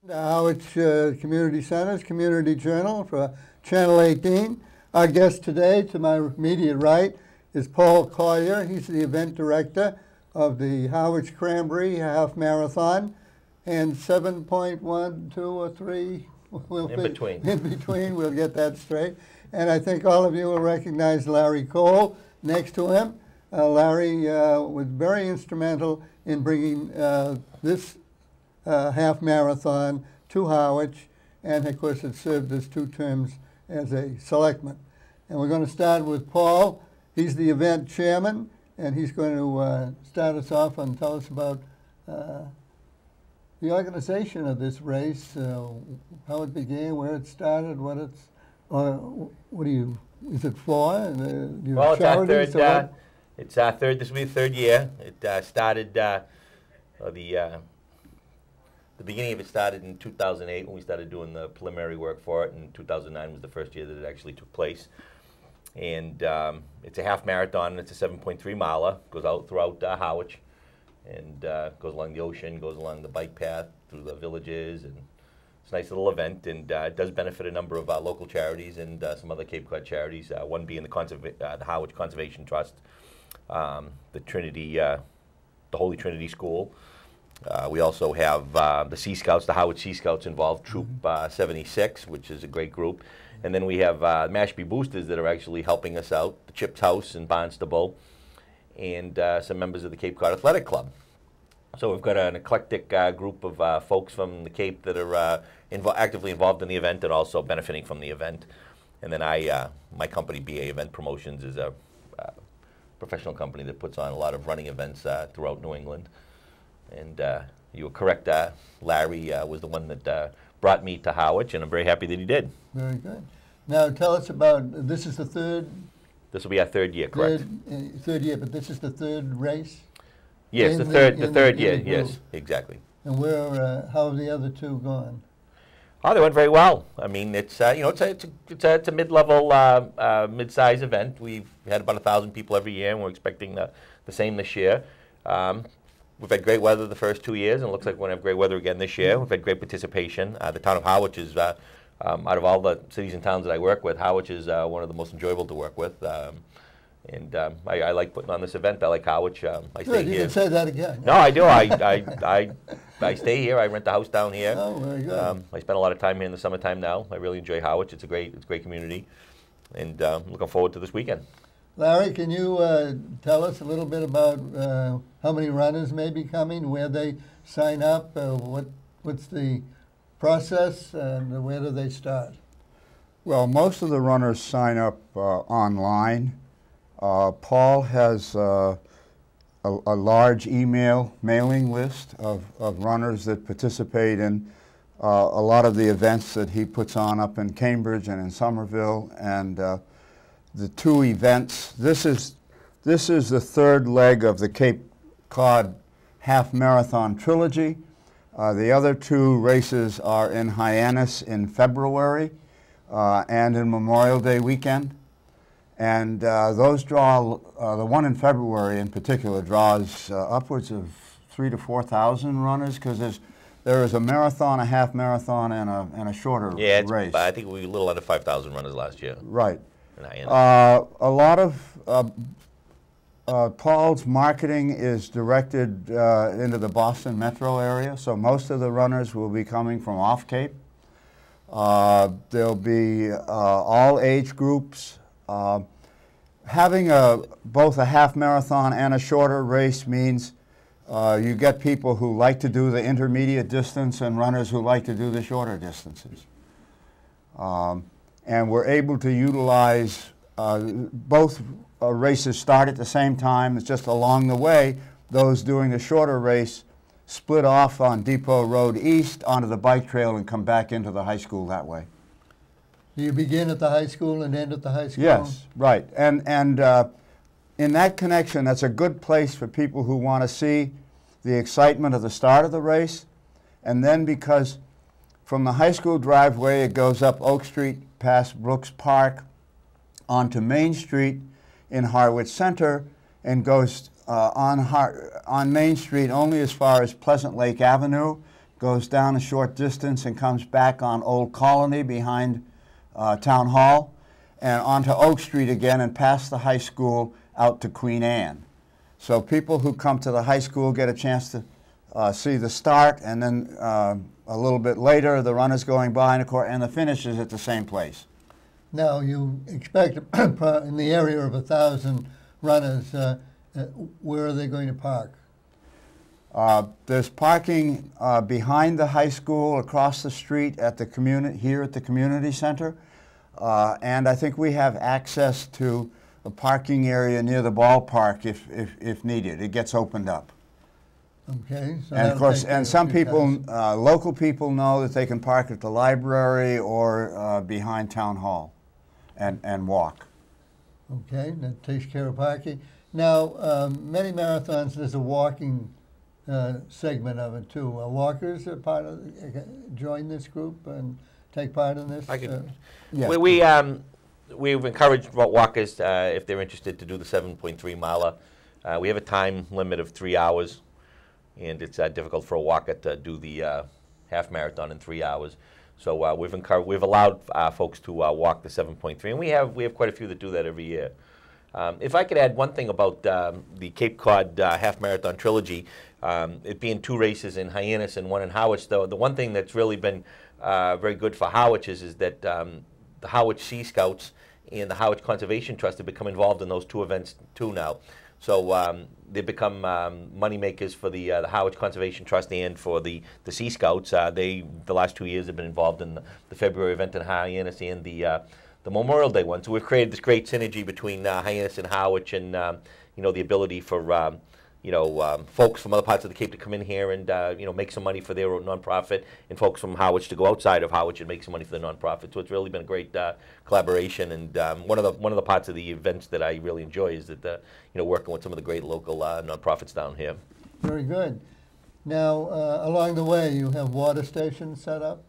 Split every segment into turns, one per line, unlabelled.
The Harwich Community Center's Community Journal for Channel 18. Our guest today, to my immediate right, is Paul Collyer. He's the event director of the Harwich Cranberry Half Marathon and 7.1, 2, or 3. In between, we'll get that straight. And I think all of you will recognize Larry Cole next to him. Larry was very instrumental in bringing this half marathon to Harwich, and of course it served as 2 terms as a selectman. And we're going to start with Paul. He's the event chairman, and he's going to start us off and tell us about the organization of this race, how it began, where it started, what it's, what do you, is it for?
Well, it's our third, this will be the 3rd year. It started, the beginning of it started in 2008 when we started doing the preliminary work for it, and 2009 was the first year that it actually took place. And it's a half marathon, and it's a 7.3 miler, goes out throughout Harwich, and goes along the ocean, goes along the bike path, through the villages, and it's a nice little event, and it does benefit a number of local charities and some other Cape Cod charities, one being the Harwich Conservation Trust, the Trinity, the Holy Trinity School. We also have the Sea Scouts, the Harwich Sea Scouts involved, Troop 76, which is a great group. And then we have Mashpee Boosters that are actually helping us out, the Chips House in Barnstable, and some members of the Cape Cod Athletic Club. So we've got an eclectic group of folks from the Cape that are actively involved in the event and also benefiting from the event. And then my company, BA Event Promotions, is a professional company that puts on a lot of running events throughout New England. And you were correct, Larry was the one that brought me to Harwich, and I'm very happy that he did.
Very good. Now tell us about, this is the third?
This will be our 3rd year, correct?
Third year, but this is the 3rd race?
Yes, the third year, yes, exactly.
And where, how have the other 2 gone?
Oh, they went very well. I mean, it's it's a mid-level, mid-size event. We've had about 1,000 people every year, and we're expecting the same this year. We've had great weather the first 2 years, and it looks like we're going to have great weather again this year. We've had great participation. The town of Harwich is, out of all the cities and towns that I work with, Harwich is one of the most enjoyable to work with. I like putting on this event. I like Harwich. I stay here.
You can say that again.
No, I do. I stay here. I rent a house down here.
Oh, very good.
I spend a lot of time here in the summertime now. I really enjoy Harwich. It's a great community, and looking forward to this weekend.
Larry, can you tell us a little bit about how many runners may be coming, where they sign up, what's the process, and where do they start?
Well, most of the runners sign up online. Paul has a large mailing list of runners that participate in a lot of the events that he puts on up in Cambridge and in Somerville, and the 2 events. This is the 3rd leg of the Cape Cod Half Marathon trilogy. The other 2 races are in Hyannis in February and in Memorial Day weekend. And those draw, the one in February in particular draws upwards of 3,000 to 4,000 runners, because there is a marathon, a half marathon, and a shorter race.
I think we were a little under 5,000 runners last year.
Right. A lot of Paul's marketing is directed into the Boston metro area, so most of the runners will be coming from off Cape. There'll be all age groups. Having both a half marathon and a shorter race means you get people who like to do the intermediate distance and runners who like to do the shorter distances. And we're able to utilize both races start at the same time. It's just along the way, those doing the shorter race split off on Depot Road East onto the bike trail and come back into the high school that way.
Do you begin at the high school and end at the high school?
Yes, right. And in that connection, that's a good place for people who want to see the excitement of the start of the race. And then because from the high school driveway, it goes up Oak Street past Brooks Park onto Main Street in Harwich Center and goes on Main Street only as far as Pleasant Lake Avenue, goes down a short distance and comes back on Old Colony behind Town Hall, and onto Oak Street again and past the high school out to Queen Anne. So people who come to the high school get a chance to see the start, and then a little bit later the run is going by, and, of course, and the finish is at the same place.
Now, you expect in the area of 1,000 runners, where are they going to park?
There's parking behind the high school, across the street at the here at the community center, and I think we have access to a parking area near the ballpark if needed. It gets opened up.
Okay. So
and of course, and some people, local people know that they can park at the library or behind Town Hall and walk.
Okay, that takes care of parking. Now, many marathons, there's a walking segment of it too. Walkers are part of, join this group and take part in this?
Yeah. We've encouraged walkers, if they're interested, to do the 7.3 miler. We have a time limit of 3 hours, and it's difficult for a walker to do the half marathon in 3 hours. So we've allowed folks to walk the 7.3, and we have quite a few that do that every year. If I could add one thing about the Cape Cod half marathon trilogy, it being 2 races in Hyannis and 1 in Harwich, though, the one thing that's really been very good for Harwich is that the Harwich Sea Scouts and the Harwich Conservation Trust have become involved in those 2 events too now. So they've become money makers for the Harwich Conservation Trust and for the Sea Scouts. The last 2 years have been involved in the February event in Hyannis and the Memorial Day one. So we've created this great synergy between Hyannis and Harwich, and the ability for folks from other parts of the Cape to come in here and make some money for their nonprofit, and folks from Harwich to go outside of Harwich and make some money for the nonprofit. So it's really been a great collaboration, and one of the parts of the events that I really enjoy is that working with some of the great local nonprofits down here. Very
good. Now, along the way, you have water stations set up?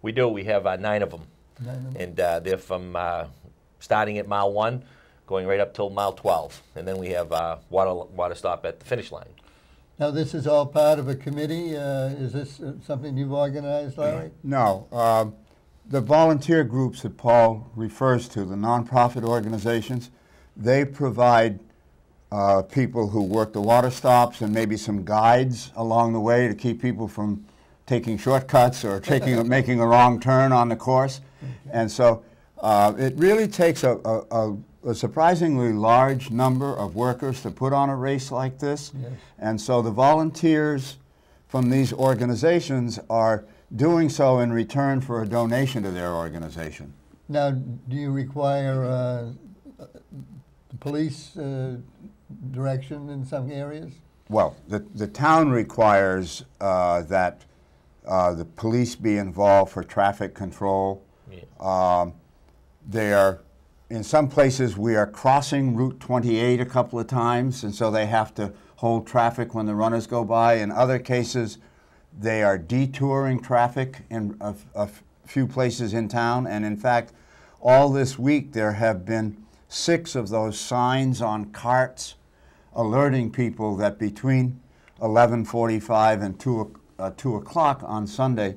We do. We have 9 of them. And they're from starting at mile 1, going right up till mile 12, and then we have water stop at the finish line.
Now, this is all part of a committee. Is this something you've organized, Larry?
No. The volunteer groups that Paul refers to, the nonprofit organizations, they provide people who work the water stops and maybe some guides along the way to keep people from taking shortcuts or making a wrong turn on the course. Okay. And so it really takes a surprisingly large number of workers to put on a race like this. Yes. And so the volunteers from these organizations are doing so in return for a donation to their organization.
Now, do you require police direction in some areas?
Well, the town requires that the police be involved for traffic control. Yeah. In some places we are crossing Route 28 a couple of times, and so they have to hold traffic when the runners go by. In other cases, they are detouring traffic in a few places in town, and in fact, all this week there have been 6 of those signs on carts alerting people that between 11:45 and 2 o'clock on Sunday,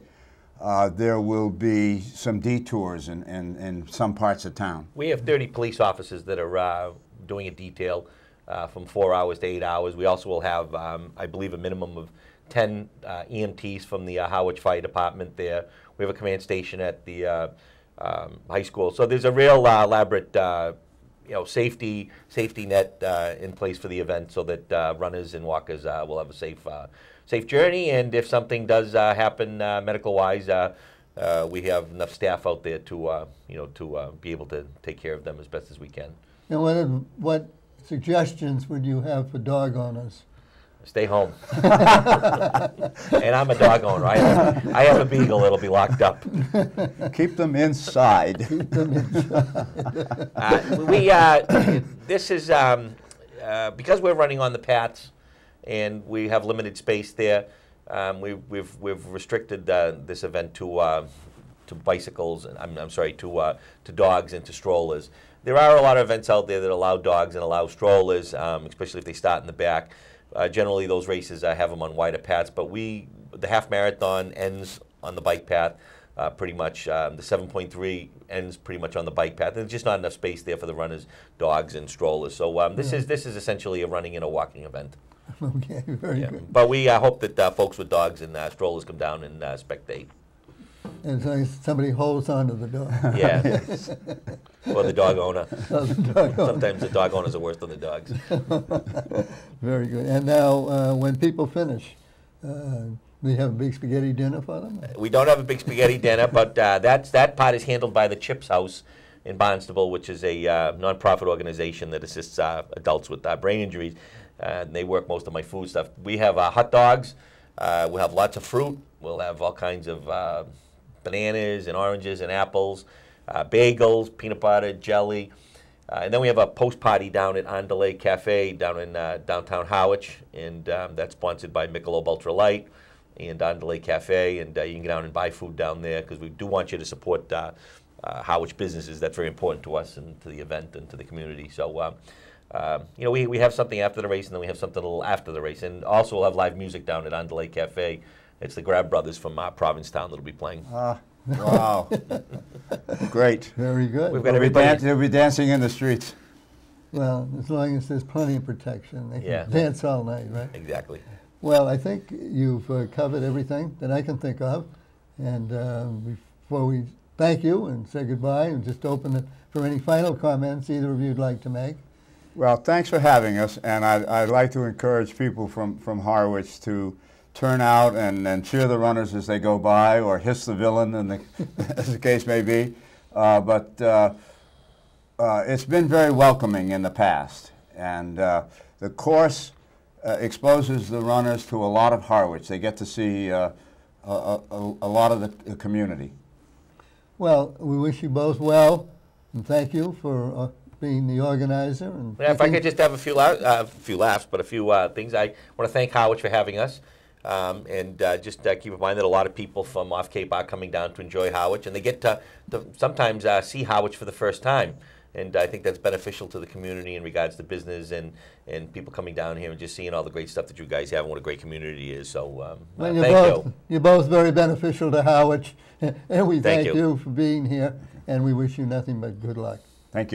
there will be some detours in some parts of town.
We have 30 police officers that are doing a detail from 4 hours to 8 hours. We also will have, I believe, a minimum of 10 EMTs from the Harwich Fire Department there. We have a command station at the high school. So there's a real elaborate safety net in place for the event, so that runners and walkers will have a safe journey. And if something does happen medical-wise, we have enough staff out there to be able to take care of them as best as we can.
And what suggestions would you have for dog owners?
Stay home. And I'm a dog owner. I have a beagle that'll be locked up.
Keep them inside.
Keep them
inside. This is because we're running on the paths and we have limited space there. We've restricted this event to bicycles. To dogs and to strollers. There are a lot of events out there that allow dogs and allow strollers, especially if they start in the back. Generally, those races have them on wider paths, but we the half marathon ends on the bike path. Pretty much, the 7.3 ends pretty much on the bike path. There's just not enough space there for the runners, dogs, and strollers. So this is essentially a running and a walking event.
Okay, very good.
But we hope that folks with dogs and strollers come down and spectate.
And as long as somebody holds on to the dog.
Yeah. Or the dog owner.
Oh, the dog owner.
Sometimes the dog owners are worse than the dogs.
Very good. And now, when people finish, we have a big spaghetti dinner for them?
We don't have a big spaghetti dinner, but that part is handled by the Chips House in Barnstable, which is a nonprofit organization that assists adults with brain injuries. And they work most of my food stuff. We have hot dogs. We'll have lots of fruit. We'll have all kinds of bananas and oranges and apples, bagels, peanut butter, jelly. And then we have a post party down at Untitled Cafe down in downtown Harwich, and that's sponsored by Michelob Ultra Light and Untitled Cafe, and you can get down and buy food down there because we do want you to support Harwich businesses. That's very important to us and to the event and to the community. So, you know, we have something after the race, and then we have something a little after the race, and also we'll have live music down at Untitled Cafe. It's the Grab Brothers from Provincetown that'll be playing.
Wow. Great.
Very good.
We've got everybody.
They'll be dancing in the streets.
Well, as long as there's plenty of protection, they can dance all night, right?
Exactly.
Well, I think you've covered everything that I can think of. And before we thank you and say goodbye and just open it for any final comments either of you would like to make.
Well, thanks for having us. And I'd like to encourage people from Harwich to turn out and cheer the runners as they go by, or hiss the villain, as the case may be. But it's been very welcoming in the past. And the course exposes the runners to a lot of Harwich. They get to see a lot of the community.
Well, we wish you both well, and thank you for being the organizer. And
if I could just have a few laughs, but a few things. I want to thank Harwich for having us. And just keep in mind that a lot of people from off Cape are coming down to enjoy Harwich, and they get to sometimes see Harwich for the first time. And I think that's beneficial to the community in regards to business and people coming down here and just seeing all the great stuff that you guys have and what a great community is. So thank you.
You're both very beneficial to Harwich, and we
Thank
thank you for being here, and we wish you nothing but good luck.
Thank you.